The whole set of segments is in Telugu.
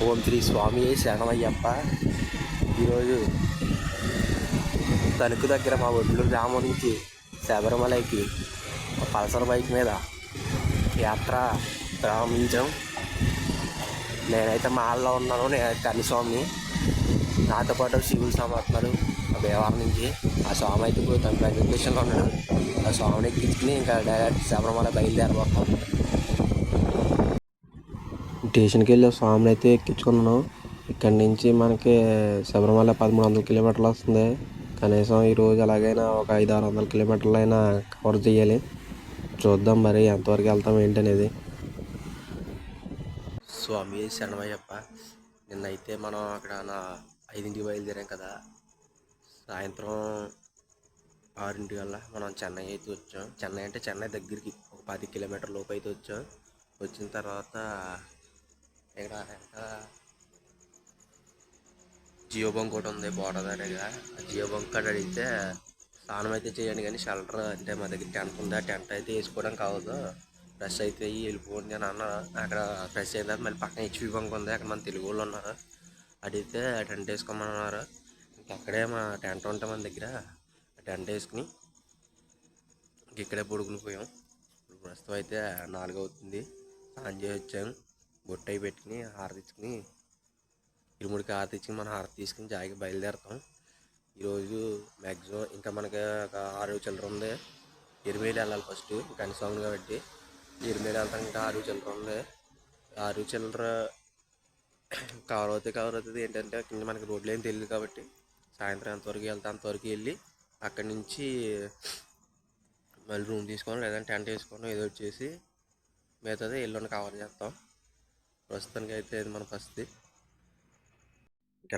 ఓం శ్రీ స్వామి శరణమయ్యప్ప. ఈరోజు తణుకు దగ్గర మా ఒడ్లు గ్రామం నుంచి శబరిమలకి పల్సర్ బైక్ మీద యాత్ర ప్రారంభించాం. నేనైతే మాల్లో ఉన్నాను. నేనైతే కన్నిస్వామిని, నాతో పాటు శివులు సమర్థనాలు భీమవరం నుంచి. ఆ స్వామి అయితే ఇప్పుడు తన రైల్వే స్టేషన్లో ఉన్నాడు. ఆ స్వామిని ఎక్కించుకుని ఇంకా డైరెక్ట్ శబరిమల బయలుదేరబోతాం. స్టేషన్కి వెళ్ళి స్వామిని అయితే ఎక్కించుకున్నాను. ఇక్కడి నుంచి మనకి శబరిమల 1300 కిలోమీటర్లు వస్తుంది. కనీసం ఈరోజు ఎలాగైనా ఒక 500-600 కిలోమీటర్లు అయినా కవర్ చేయాలి. చూద్దాం మరి ఎంతవరకు వెళ్తాం ఏంటనేది. స్వామి శరణమయ్యప్ప. నిన్నైతే మనం అక్కడ 5ంటికి బయలుదేరాం కదా, సాయంత్రం 6ంటికల్లా మనం చెన్నై అయితే వచ్చాం. చెన్నై అంటే చెన్నై దగ్గరికి ఒక 10 కిలోమీటర్ల లోపు అయితే వచ్చాం. వచ్చిన తర్వాత ఇక్కడ జియో బంక్ ఒకటి ఉంది బోర్డర్ దగ్గరగా. ఆ జియో బంక్ కాడ అడిగితే స్నానం అయితే చేయండి కానీ షెల్టర్ అంటే మా దగ్గర టెంట్ ఉంది, ఆ టెంట్ అయితే వేసుకోవడానికి కావద్దు, ఫ్రెష్ అయితే వెళ్ళిపోండి అని అన్నారు. అక్కడ ఫ్రెష్ అయిన తర్వాత మళ్ళీ పక్కన హెచ్పి బంక్ ఉంది, అక్కడ మన తెలుగు వాళ్ళు ఉన్నారు. అడిగితే టెంట్ వేసుకోమన్నారు. అక్కడే మా టెంట్ ఉంటే మన దగ్గర టెంట్ వేసుకుని ఇక్కడే పడుకుని పోయాం. ప్రస్తుతం అయితే 4 అవుతుంది. స్నానం చేసి వచ్చాము. బొట్టు అయి పెట్టుకుని హారతి ఇచ్చుకుని ఇరుముడికి హారతి ఇచ్చుకుని మనం హారతి తీసుకుని జాయిగా బయలుదేరుతాం. ఈరోజు మ్యాక్సిమం ఇంకా మనకి ఒక 6 చిల్లర ఉంది. ఎరిమేలి వెళ్ళాలి ఫస్ట్, కన్నిస్వామి కాబట్టి ఎరిమేలి వెళ్తాం. ఇంకా 6 చిల్లర ఉంది. 6 చిల్లర కవర్ అవుతుంది. ఏంటంటే కింద మనకి రోడ్లు ఏం తెలియదు కాబట్టి సాయంత్రం ఎంతవరకు వెళ్తే అంతవరకు వెళ్ళి అక్కడి నుంచి మళ్ళీ రూమ్ తీసుకొని లేదంటే టెంట్ వేసుకొని ఏదో చేసి మిగతాది ఎల్లుండి కవర్ చేస్తాం. ప్రస్తుతానికి అయితే ఇది మన పరిస్థితి.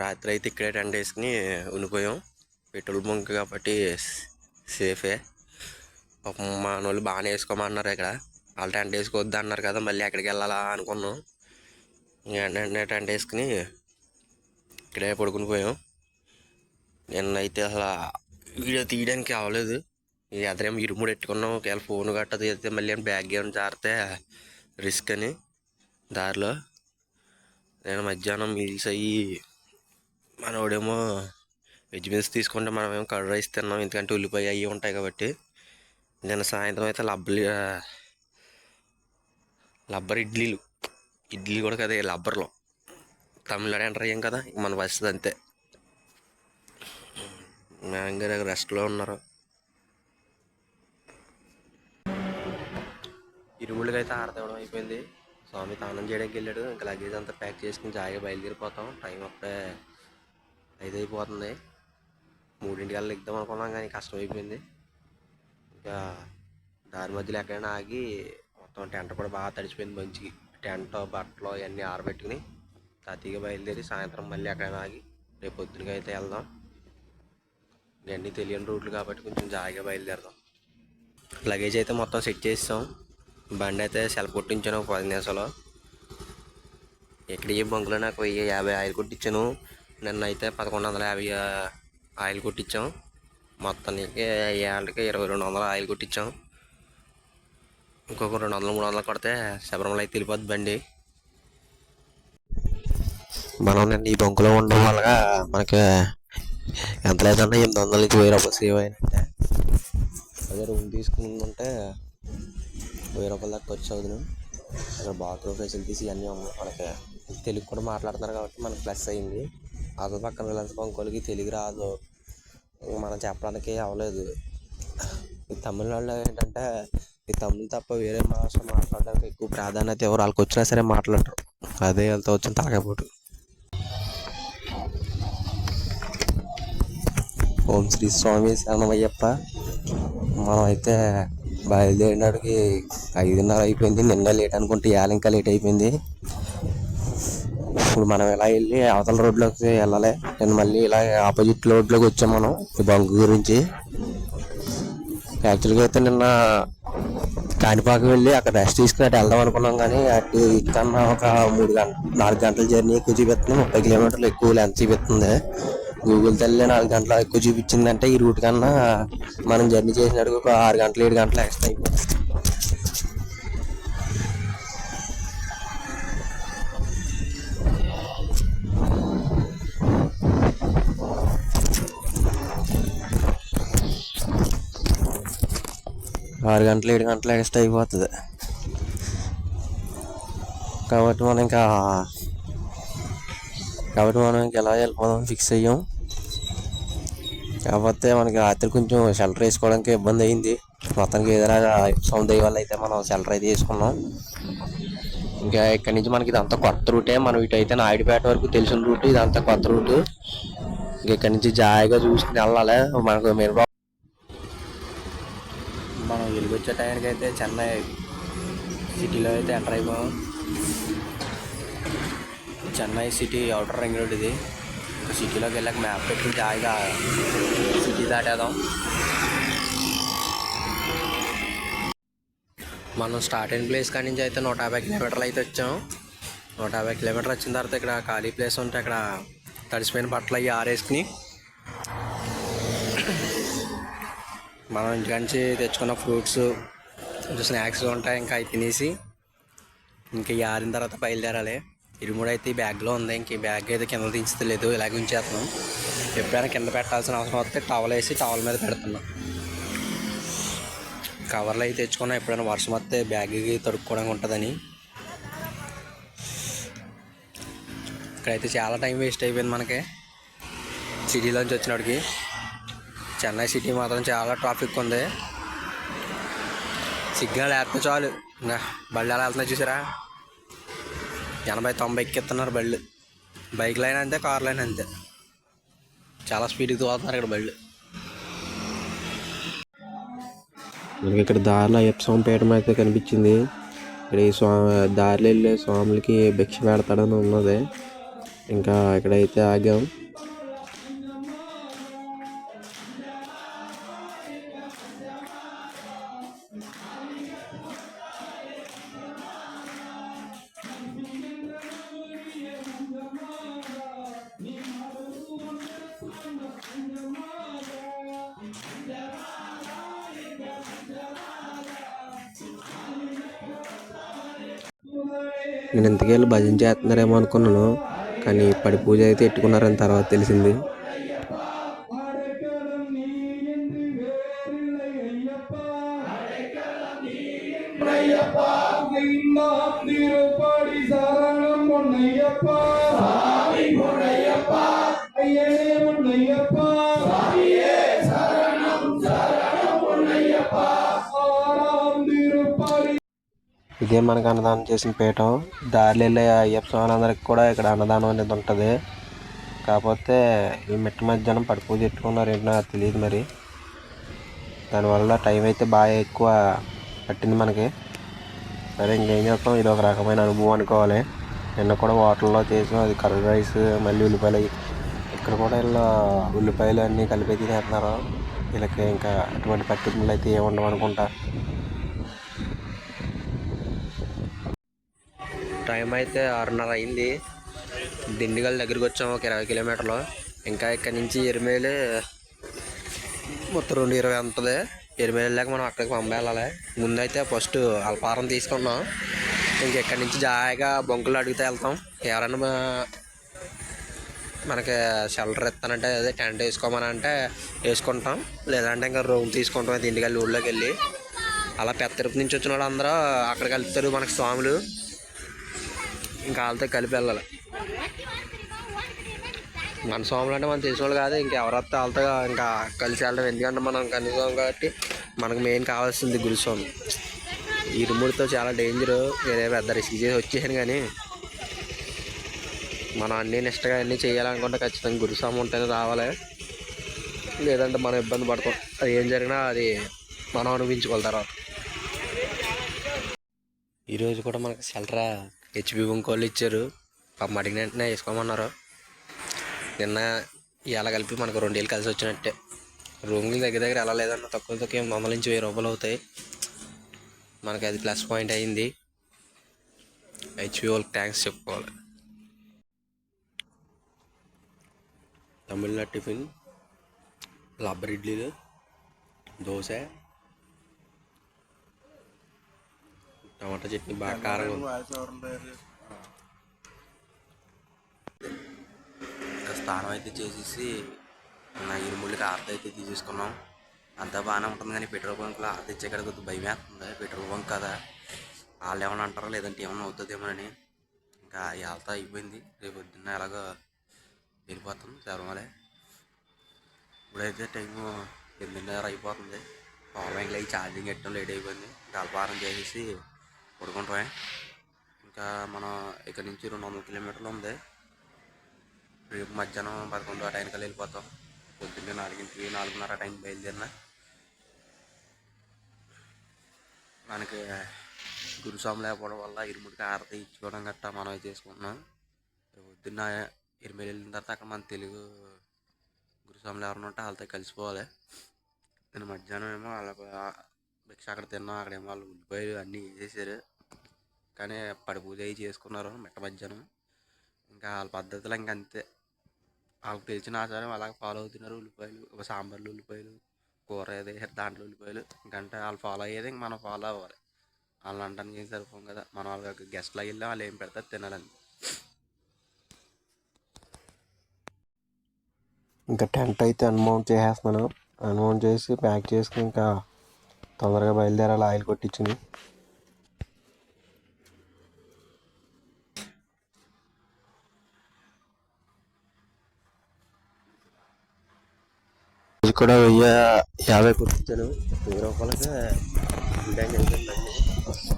రాత్రి అయితే ఇక్కడే టెంట్ వేసుకుని ఉండిపోయాం. పెట్రోల్ బంక్ కాబట్టి సేఫే. పాపం మా వాళ్ళు బాగానే వేసుకోమన్నారు. ఇక్కడ వాళ్ళు టెంట్ వేసుకోవద్దు అన్నారు కదా, మళ్ళీ ఎక్కడికి వెళ్ళాలా అనుకున్నాం. వెంటనే టెంట్ వేసుకుని ఇక్కడే పడుకుని పోయాం. నిన్నైతే అసలు వీడియో తీయడానికి అవ్వలేదు. ఈ అదరేమో ఇరుముడు పెట్టుకున్నాం. ఒకవేళ ఫోన్ గట్ట తీస్తే మళ్ళీ బ్యాగ్ ఏమైనా జారితే రిస్క్ అని దారిలో. నేను మధ్యాహ్నం మీల్స్ అయ్యి మనోడేమో వెజ్ మీల్స్ తీసుకుంటే మనమేమో కర్డ్ రైస్ తిన్నాం, ఎందుకంటే ఉల్లిపాయ అవి ఉంటాయి కాబట్టి. నిన్న సాయంత్రం అయితే లబ్బర్ ఇడ్లీ కూడా కదా, లబ్బర్లో తమిళనాడు ఎంటర్ అయ్యాం కదా, మన పరిస్థితి అంతే. మ్యాంగర్ రెస్ట్లో ఉన్నారు. ఇరుముళ్ళకి అయితే హారతి ఇవ్వడం అయిపోయింది. స్వామి స్నానం చేయడానికి వెళ్ళాడు. ఇంకా లగేజ్ అంతా ప్యాక్ చేసుకుని జాయిగా బయలుదేరిపోతాం. టైం అప్పుడే 5 అయిపోతుంది. 3ంటికల్లా ఎగ్దాం అనుకున్నాం కానీ కష్టం అయిపోయింది. ఇంకా దారి మధ్యలో ఎక్కడైనా ఆగి మొత్తం టెంట్ కూడా బాగా తడిచిపోయింది. మంచిగా టెంట్ బట్టలు అవన్నీ ఆరబెట్టుకుని తాతీగా బయలుదేరి సాయంత్రం మళ్ళీ ఎక్కడైనా ఆగి రేపు పొద్దునకి అయితే వెళ్దాం. ఇవన్నీ తెలియని రూట్లు కాబట్టి కొంచెం జాయిగా బయలుదేరదాం. లగేజ్ అయితే మొత్తం సెట్ చేస్తాం. బండి అయితే సెల్ఫ్ కొట్టించాను ఒక 10 నిమిషాలు. ఇక్కడ ఈ బంకులో నాకు 1050 ఆయిల్ కొట్టించాను. నిన్న అయితే 1150 ఆయిల్ కొట్టించాం. మొత్తానికి ఏళ్ళకి 2200 ఆయిల్ కొట్టించాం. ఇంకొక 200-300 కొడితే శబరిమల అయితే వెళ్ళిపోద్ది బండి. మనం నిన్న ఈ బంకులో ఉండడం వల్ల మనకి ఎంత లేదన్నా 800 నుంచి 1000 రూపాయలు సేవ్ అయినట్టే. అదే రూమ్ తీసుకుంటే 1000 రూపాయల దాకా ఖర్చు అవుతుంది. అక్కడ బాత్రూమ్ ఫెసిలిటీస్ ఇవన్నీ ఉన్నాయి. మనకి తెలుగు కూడా మాట్లాడుతున్నారు కాబట్టి మనకు ప్లస్ అయింది. అదే పక్కన రిలయన్స్ బంకులకి తెలుగు రాదు, మనం చెప్పడానికి అవ్వలేదు. ఈ తమిళనాడులో ఏంటంటే ఈ తమిళ్ తప్ప వేరే భాష మాట్లాడడానికి ఎక్కువ ప్రాధాన్యత ఎవరు వాళ్ళకి వచ్చినా సరే మాట్లాడరు. అదే వెళ్తా వచ్చిన తాగపోటు. ఓం శ్రీ స్వామి శరణమయ్యప్ప. మనం అయితే బయలుదేరినాడికి 5:30 అయిపోయింది. నిన్న లేట్ అనుకుంటే ఇవాళ ఇంకా లేట్ అయిపోయింది. ఇప్పుడు మనం ఇలా వెళ్ళి అవతల రోడ్లోకి వెళ్ళాలి. నేను మళ్ళీ ఇలా ఆపోజిట్ రోడ్లోకి వచ్చాం మనం ఈ బంకు గురించి. యాక్చువల్గా అయితే నిన్న కాణిపాకం వెళ్ళి అక్కడ రెస్ట్ తీసుకుని అటు వెళ్దాం అనుకున్నాం కానీ అటు ఇక్కడన్నా ఒక 4 గంటల జర్నీ ఎక్కువ చూపిస్తుంది. 30 కిలోమీటర్లు ఎక్కువ లెంత్ చూపిస్తుంది. గూగుల్ తల్లి 4 గంటలు ఎక్కువ చూపించిందంటే ఈ రూట్ కన్నా మనం జర్నీ చేసినట్టుగా ఒక 6 గంటలు 7 గంటలు ఎక్స్ట్రా అయిపోతుంది. 6 గంటలు 7 గంటలు ఎక్స్ట్రా అయిపోతుంది. కాబట్టి మనం ఇంకా ఎలా వెళ్ళిపోదాం ఫిక్స్ అయ్యాం. కాకపోతే మనకి రాత్రి కొంచెం షెల్టర్ వేసుకోవడానికి ఇబ్బంది అయింది. మొత్తానికి ఏదైనా సౌండ్ అయ్యే వల్ల అయితే మనం షెల్టర్ అయితే వేసుకున్నాం. ఇంకా ఇక్కడి నుంచి మనకి ఇదంతా కొత్త రూటే. మనం ఇటు అయితే నాయుడుపేట వరకు తెలిసిన రూట్, ఇదంతా కొత్త రూటు. ఇంకా ఇక్కడి నుంచి జాయిగా చూసుకుని వెళ్ళాలి. మనకు మనం వెలుగొచ్చే టైంకి అయితే చెన్నై సిటీలో అయితే ఎంటర్ అయిపోయాం. Chennai city outer ring road ఇది. ఇంకా సిటీలోకి వెళ్ళాక మ్యాప్ పెట్టి జాయిగా సిటీ దాటేద్దాం. మనం స్టార్ట్ అయిన ప్లేస్ కాడి నుంచి అయితే 150 కిలోమీటర్లు అయితే వచ్చాం. 150 కిలోమీటర్లు వచ్చిన తర్వాత ఇక్కడ ఖాళీ ప్లేస్ ఉంటే అక్కడ తడిసిపోయిన బట్టలు అవి ఆరేసుకుని మనం ఇంటికాంచి తెచ్చుకున్న ఫ్రూట్స్ కొంచెం స్నాక్స్ ఉంటాయి, ఇంకా అవి తినేసి ఇంకా ఆరిన తర్వాత బయలుదేరాలి. ఇరుముడు అయితే ఈ బ్యాగ్లో ఉంది. ఇంక ఈ బ్యాగ్ అయితే కింద దించలేదు, ఇలాగ ఉంచేస్తున్నాం. ఎప్పుడైనా కింద పెట్టాల్సిన అవసరం వస్తే టవల్ వేసి టవల్ మీద పెడుతున్నాం. కవర్లు అయితే తెచ్చుకున్నాం, ఎప్పుడైనా వర్షం వస్తే బ్యాగ్కి తడుక్కోవడానికి ఉంటుందని. ఇక్కడైతే చాలా టైం వేస్ట్ అయిపోయింది మనకి సిటీలోంచి వచ్చినప్పటికి. చెన్నై సిటీ మాత్రం చాలా ట్రాఫిక్ ఉంది. సిగ్నల్ వేస్తే చాలు ఇంకా బళ్ళు ఎలా వెళ్తున్నాయి చూసారా. 80-90 ఎక్కిస్తున్నారు బళ్ళు. బైక్లు అయినా అంతే, కార్లు అయినా అంతే. చాలా స్పీడ్కి తోలుతున్నారు ఇక్కడ బళ్ళు. మనకి ఇక్కడ దారిలో అయ్యప్ప స్వామి పీఠం అయితే కనిపించింది. ఇక్కడ ఈ దారిలో వెళ్ళే స్వాములకి భిక్ష పెడతాడని ఉన్నది. ఇంకా ఇక్కడైతే ఆగాం. నేను ఇంతకెళ్ళి భజన చేస్తున్నారేమో అనుకున్నాను, కానీ పడి పూజ అయితే ఎట్టుకున్నారని తర్వాత తెలిసింది. ఇదే మనకు అన్నదానం చేసిన పీఠం. దారిలో వెళ్ళే అయ్యప్ప స్వాములందరికీ కూడా ఇక్కడ అన్నదానం అనేది ఉంటుంది. కాకపోతే ఈ మిట్ట మధ్యాహ్నం పడి పూజ పెట్టుకున్నారు ఏంటో నాకు తెలియదు మరి. దానివల్ల టైం అయితే బాగా ఎక్కువ పట్టింది మనకి. సరే ఇంకేం చేస్తాం, ఇది ఒక రకమైన అనుభవం అనుకోవాలి. నిన్న కూడా హోటల్లో చేసాం, అది కర్రీ రైస్, మళ్ళీ ఉల్లిపాయలు. ఇక్కడ కూడా ఇలా ఉల్లిపాయలు అన్నీ కలిపి తినేస్తున్నారు. వీళ్ళకి ఇంకా అటువంటి పట్టింపులు అయితే ఏముండవు అనుకుంటా. టైం అయితే 6:30 అయింది. దిండిగల్ దగ్గరికి వచ్చాము, ఒక 20 కిలోమీటర్లు. ఇంకా ఇక్కడి నుంచి ఎరిమేలి మొత్తం 2:20 ఉంటుంది. ఎరిమేలి వెళ్ళాక మనం అక్కడికి పంపేళ్ళాలి. ముందైతే ఫస్ట్ అల్పారం తీసుకున్నాం. ఇంకెక్కడి నుంచి జాయిగా బొంకులు అడిగితే వెళ్తాం. ఎవరన్నా మనకి షెల్టర్ ఇస్తానంటే అదే టెంట్ వేసుకోమని అంటే వేసుకుంటాం, లేదంటే ఇంకా రూమ్ తీసుకుంటాం దిండిగల్ ఊళ్ళోకి వెళ్ళి. అలా పెద్ద తిరుపతి నుంచి వచ్చిన వాళ్ళు అందరూ అక్కడ కలుపుతారు మనకి స్వాములు. ఇంకా వాళ్ళతో కలిపి వెళ్ళాలి. మన స్వాములు అంటే మనం తెలిసిన వాళ్ళు కాదు, ఇంకా ఎవరైతే వాళ్ళతో ఇంకా కలిసి వెళ్ళడం. ఎందుకంటే మనం కనుకోం కాబట్టి మనకు మెయిన్ కావాల్సింది గురుస్వామి. ఈ ఇరుముడితో చాలా డేంజరు. వేరే పెద్ద రిస్క్ చేసి వచ్చేసాను, కానీ మనం అన్నీ నిష్టగా అన్నీ చేయాలనుకుంటే ఖచ్చితంగా గురుస్వామి ఉంటేనే రావాలి, లేదంటే మనం ఇబ్బంది పడతాం. అది ఏం జరిగినా అది మనం అనుభవించుకోవాలి తర్వాత. ఈరోజు కూడా మనకు షెల్టర్ హెచ్పి ఇంకోళ్ళు ఇచ్చారు. పాపం అడిగిన వెంటనే వేసుకోమన్నారు. నిన్న ఇలా కలిపి మనకు 2 వేలు కలిసి వచ్చినట్టే. రూమ్లు దగ్గర ఎలా లేదన్న తక్కువ 100 నుంచి 1000 రూపాయలు అవుతాయి. మనకి అది ప్లస్ పాయింట్ అయింది. హెచ్పి వాళ్ళకి థ్యాంక్స్ చెప్పుకోవాలి. తమిళనాడు టిఫిన్, రబ్బర్ ఇడ్లీలు, దోశ, టమాటా చట్నీ బాగా కారంగా ఉంది. ఇంకా స్నానం అయితే చేసేసి నా ఇరుముళ్ళకి ఆర్త అయితే తీసేసుకున్నాం. అంతా బాగానే ఉంటుంది కానీ పెట్రోల్ బంక్లో ఆడ తెచ్చే కాడ కొద్దిగా భయం వేస్తుంది. పెట్రోల్ బంక్ కదా, వాళ్ళు ఏమైనా అంటారో లేదంటే ఏమైనా అవుతుందేమోనని ఇంకా వెళ్తా అయిపోయింది. రేపు పొద్దున్న ఎలాగో వెళ్ళిపోతాం శబరిమల. ఇప్పుడైతే టైము 8:30 అయిపోతుంది. పవర్ బ్యాంక్లో అవి ఛార్జింగ్ పెట్టడం లేట్ అయిపోయింది. ఇంకా అల్పారం చేసేసి పడుకుంటామే. ఇంకా మనం ఇక్కడ నుంచి 200 కిలోమీటర్లు ఉంది. రేపు మధ్యాహ్నం 11 ఆ టైంకల్లా వెళ్ళిపోతాం. పొద్దున్నే 4కి 4:30 టైంకి బయలుదేరిన. మనకి గురుస్వామి లేకపోవడం వల్ల ఇరుముడికి ఆరతి ఇచ్చుకోవడం గట్టా మనం చేసుకుంటున్నాం. పొద్దున్న ఇరుమేలి వెళ్ళిన తర్వాత అక్కడ మన తెలుగు గురుస్వాములు ఎవరైనా ఉంటే వాళ్ళతో కలిసిపోవాలి. నేను మధ్యాహ్నం ఏమో వాళ్ళ భిక్ష అక్కడ తిన్నాం. అక్కడేమో వాళ్ళు ఉల్లిపాయలు అన్నీ వేసేసారు, కానీ పడి పూజ అవి చేసుకున్నారు మిట్ట మధ్యాహ్నం. ఇంకా వాళ్ళ పద్ధతులు ఇంక అంతే, వాళ్ళకి తెలిసిన ఆచారం అలాగే ఫాలో అవుతున్నారు. ఉల్లిపాయలు సాంబార్లు ఉల్లిపాయలు, కూర ఏదో దాంట్లో ఉల్లిపాయలు, ఇంకంటే వాళ్ళు ఫాలో అయ్యేది ఇంక మనం ఫాలో అవ్వాలి. వాళ్ళు అంటానికి ఏం సరిపోం కదా, మన వాళ్ళకి గెస్ట్లో వెళ్ళాం, వాళ్ళు ఏం పెడతారు తినాలని. ఇంకా టెంట్ అయితే అన్మౌంట్ చేసేస్తున్నాను. అన్మౌంట్ చేసి ప్యాక్ చేసుకుని ఇంకా తొందరగా బయలుదేరాలి ఆయిల్ కొట్టించుని. ఇది కూడా 1050 కొట్టించాను. 10 రూపాయలకి ట్యాంక్ అయిపోయిందండి.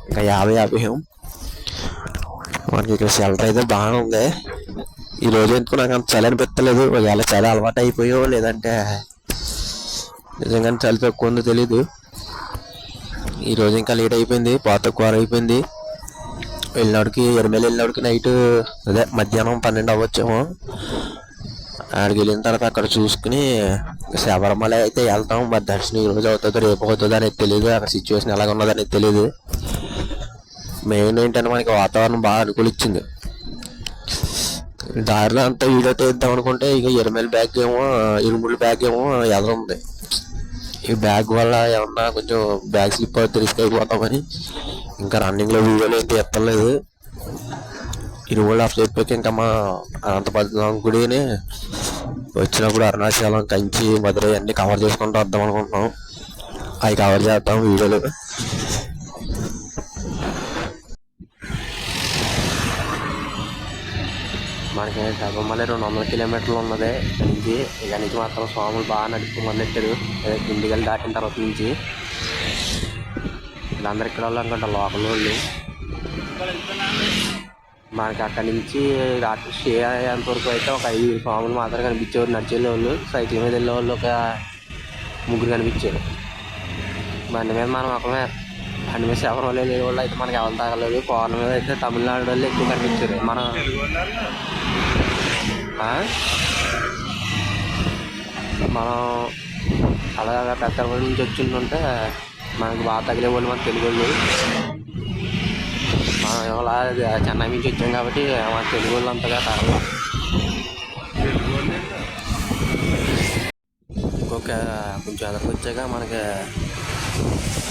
ఇంకా 50 మనకి ఇక్కడ షెల్టర్ అయితే బాగానే ఉంది. ఈరోజు ఎందుకు నాకు అంత చలి అనిపించలేదు. ఒకవేళ చలి అలవాటు అయిపోయో లేదంటే నిజంగానే చలి తక్కువ ఉందో తెలీదు. ఈరోజు ఇంకా లేట్ అయిపోయింది, తక్కువ అయిపోయింది. వెళ్ళినోడికి ఎరిమేలి వెళ్ళినోడికి నైట్ అదే మధ్యాహ్నం 12 అవ్వచ్చేమో. ఆడికి వెళ్ళిన తర్వాత అక్కడ చూసుకుని శబరిమల అయితే వెళ్తాం. మరి దర్శనం ఈరోజు అవుతుందో రేపు అవుతుందో అనేది తెలియదు. అక్కడ సిచ్యువేషన్ ఎలాగ ఉన్నదనేది తెలియదు. మెయిన్ ఏంటంటే మనకి వాతావరణం బాగా అనుకూలించింది. దారిలో అంతా వీడియో తీద్దాం అనుకుంటే ఇక ఎరిమేలి బ్యాగ్ ఏమో ఇరుముడి బ్యాగ్ ఏమో ఎదురుంది. ఈ బ్యాగ్ వల్ల ఏమన్నా కొంచెం బ్యాగ్ స్లిప్ అవుతుంది, రిస్క్ అయిపోతామని ఇంకా రన్నింగ్లో వీడియోలు ఏం తీయలేదు. ఇరుముళ్ళు ఆఫ్ చెప్పాక ఇంకా మా అనంతపద్మనాభ గుడిని వచ్చినప్పుడు అరుణాచలం, కంచి, మధురై అన్నీ కవర్ చేసుకుంటూ వద్దాం అనుకుంటున్నాం. అవి కవర్ చేద్దాం వీడియోలు. మనకి శబరిమల 200 కిలోమీటర్లు ఉన్నది నుంచి. ఇక నుంచి మాత్రం స్వాములు బాగా నడుపుతూ మొదలెట్టారు. కిందికెళ్ళి దాటిన తర్వాత నుంచి వీళ్ళందరూ ఇక్కడ వాళ్ళు అనుకుంటా లోకల్ వాళ్ళు. మనకి అక్కడి నుంచి రాత్రి స్టే అయ్యేంత వరకు అయితే ఒక 5 స్వాములు మాత్రం కనిపించేవారు. నడిచేళ్ళే వాళ్ళు, సైకిల్ మీద వెళ్ళే వాళ్ళు ఒక 3 కనిపించారు. బండి మీద మనం ఒకమే, బండి మీద శబరిమల వెళ్ళే వాళ్ళు అయితే మనకి ఎవరు తాగలేదు. పౌర్ణ మీద అయితే తమిళనాడు వాళ్ళు ఎక్కువ కనిపించారు. మనం అలాగా పెద్దపల్లి నుంచి వచ్చిందంటే మనకి బాగా తగిలే వాళ్ళు మన తెలుగు వాళ్ళు. మనం ఇలా చెన్నై నుంచి వచ్చాం కాబట్టి మన తెలుగు వాళ్ళు అంతగా తగలదు. ఇంకొక కొంచెం ఎదరికి వచ్చాక మనకి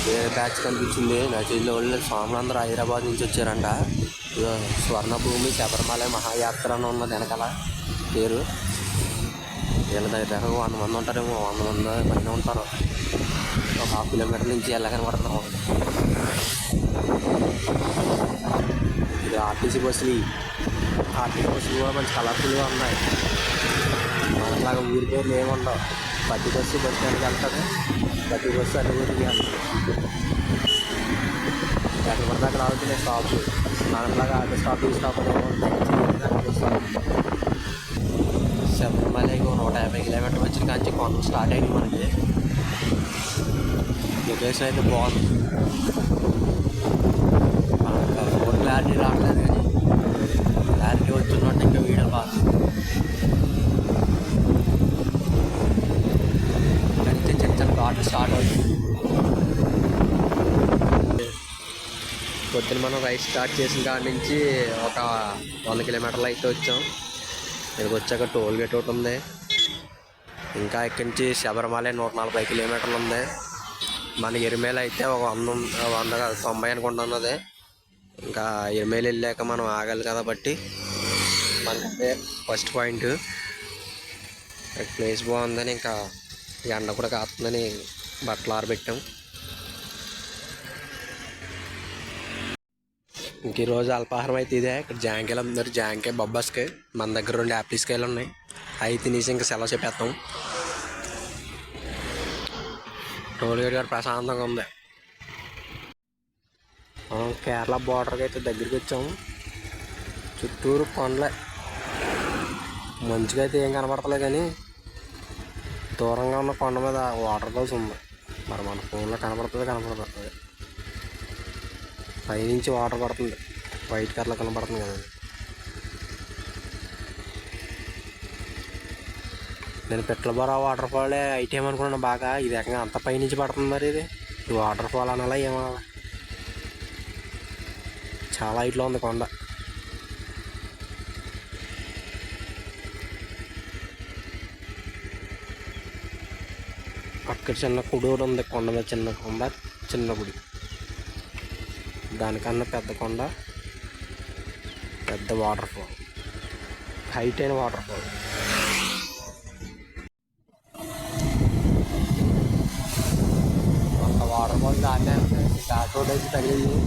వేరే బ్యాచ్ కనిపించింది. నడిచేళ్ళ వాళ్ళు స్వాములు అందరూ హైదరాబాద్ నుంచి వచ్చారంట. స్వర్ణభూమి శబరిమల మహాయాత్ర అని ఉన్నది వెనకాల పేరు. వీళ్ళ దగ్గర 100 మంది ఉంటారేమో, 100 మంది పైన ఉంటారు. ఒక 1/2 కిలోమీటర్ నుంచి ఎలా కనబడుతున్నాం. ఇది ఆర్టీసీ బస్సులు. ఆర్టీసీ బస్సులు కూడా మంచి కలర్ఫుల్గా ఉన్నాయి. మనలాగా ఊరి పేర్లు ఏముండవు. ప్రతి బస్సు బస్ స్టాండ్కి వెళ్తుంది, ప్రతి బస్సు అన్ని ఊరికి వెళ్తుంది. ఎక్కడ పడితే అక్కడ అవుతున్నాయి స్టాప్లు. మనలాగా ఆటో స్టాప్, ఈ స్టాప్ శబరిమలకి 150 కిలోమీటర్లు వచ్చిన కానీ కొండలు స్టార్ట్ అయింది. మనకి లొకేషన్ అయితే బాగుంది. ఫోన్ క్లారిటీ రావట్లేదు కానీ క్లారిటీ వచ్చిందంటే ఇంకా వీడియో బాగా చిన్న చిన్న ఘాట్లు స్టార్ట్ అవుతుంది. పొద్దున మనం రైడ్ స్టార్ట్ చేసిన కాడి నుంచి ఒక 100 కిలోమీటర్లు అయితే వచ్చాం. ఇక్కడికి వచ్చాక టోల్ గేట్ ఒకటి ఉంది. ఇంకా ఇక్కడి నుంచి శబరిమల 140 కిలోమీటర్లు ఉంది. మన ఎరిమేలి అయితే ఒక 190 అనుకుంటున్నది. ఇంకా ఎరిమేలి వెళ్ళాక మనం ఆగాలి కాబట్టి మనకైతే ఫస్ట్ పాయింట్. ప్లేస్ బాగుందని ఇంకా ఎండ కూడా కాస్తుందని బట్టలు ఆరబెట్టాం. ఇంక ఈరోజు అల్పాహారం అయితే ఇదే. ఇక్కడ జాంకాయలు అమ్ముతున్నారు, జాంకాయ బొబ్బాస్కాయ. మన దగ్గర 2 యాపిల్స్ కాయలు ఉన్నాయి, అవి తినేసి ఇంకా సెలవు చెప్పేస్తాం. టోల్గేట్ గారు ప్రశాంతంగా ఉంది. కేరళ బార్డర్కి అయితే దగ్గరికి వచ్చాము. చుట్టూరు కొండలే, మంచిగా అయితే ఏం కనపడతలేదు కానీ దూరంగా ఉన్న కొండ మీద వాటర్ ఫాల్స్ ఉంది. మరి మన ఫోన్లో కనపడుతుంది. పైనుంచి వాటర్ పడుతుంది, వైట్ కలర్లో కనపడుతుంది కదండి. నేను పిట్లబొర వాటర్ ఫాల్ ఐటమ్ అనుకున్నాను బాగా. ఇది ఏకంగా అంత పైనుంచి పడుతుంది. మరి ఇది వాటర్ ఫాల్ అనాలా ఏమో, చాలా హైట్లో ఉంది కొండ. అక్కడ చిన్న గుడి ఉంది కొండ మీద, చిన్న గుడి. దానికన్నా పెద్ద కొండ, పెద్ద వాటర్ ఫాల్, హైట్ అయిన వాటర్ ఫాల్. వాటర్ ఫాల్ దాటాను, ఘాట్ రోడ్ అయితే తగిలింది.